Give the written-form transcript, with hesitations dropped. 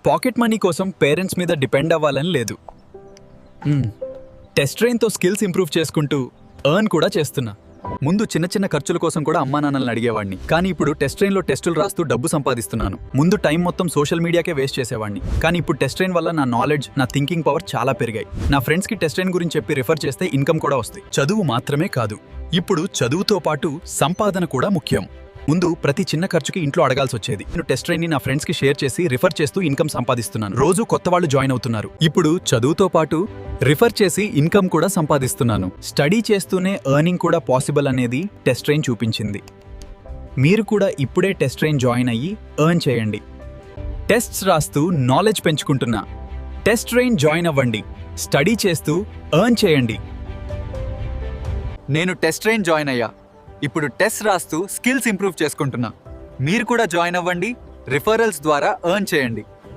Pocket money కోసం parents మీద depend అవ్వాలని లేదు. టెస్ట్ ట్రైన్తో స్కిల్స్ ఇంప్రూవ్ చేసుకుంటూ ఎర్న్ కూడా చేస్తున్నా. ముందు చిన్న చిన్న ఖర్చుల కోసం కూడా అమ్మా నాన్నల్ని అడిగేవాడిని, కానీ ఇప్పుడు టెస్ట్ ట్రైన్లో టెస్టులు రాస్తూ డబ్బు సంపాదిస్తున్నాను. ముందు టైం మొత్తం సోషల్ మీడియాకే వేస్ట్ చేసేవాడిని, కానీ ఇప్పుడు టెస్ట్ ట్రైన్ వల్ల నా నాలెడ్జ్, నా థింకింగ్ పవర్ చాలా పెరిగాయి. నా ఫ్రెండ్స్కి టెస్ట్ ట్రైన్ గురించి చెప్పి రిఫర్ చేస్తే ఇన్కమ్ కూడా వస్తాయి. చదువు మాత్రమే కాదు, ఇప్పుడు చదువుతో పాటు సంపాదన కూడా ముఖ్యం. ముందు ప్రతి చిన్న ఖర్చుకి ఇంట్లో అడగాల్సి వచ్చేది. నేను టెస్ట్ ట్రైన్ ని నా ఫ్రెండ్స్ కి షేర్ చేసి రిఫర్ చేస్తూ ఇన్కమ్ సంపాదిస్తున్నాను. రోజు కొత్త వాళ్ళు జాయిన్ అవుతున్నారు. ఇప్పుడు చదువుతో పాటు రిఫర్ చేసి ఇన్కమ్ కూడా సంపాదిస్తున్నాను. స్టడీ చేస్తూనే ఎర్నింగ్ కూడా పాసిబుల్ అనేది టెస్ట్ ట్రైన్ చూపించింది. మీరు కూడా ఇప్పుడే టెస్ట్ ట్రైన్ జాయిన్ అయ్యి ఎర్న్ చేయండి. టెస్ట్స్ రాస్తూ నాలెడ్జ్ పెంచుకుంటున్నా. టెస్ట్ ట్రైన్ జాయిన్ అవ్వండి. స్టడీ చేస్తూ ఎర్న్ చేయండి. నేను టెస్ట్ ట్రైన్ జాయిన్ అయ్యా. ఇప్పుడు టెస్ట్ రాస్తూ స్కిల్స్ ఇంప్రూవ్ చేసుకుంటున్నా. మీరు కూడా జాయిన్ అవ్వండి. రిఫరల్స్ ద్వారా ఎర్న్ చేయండి.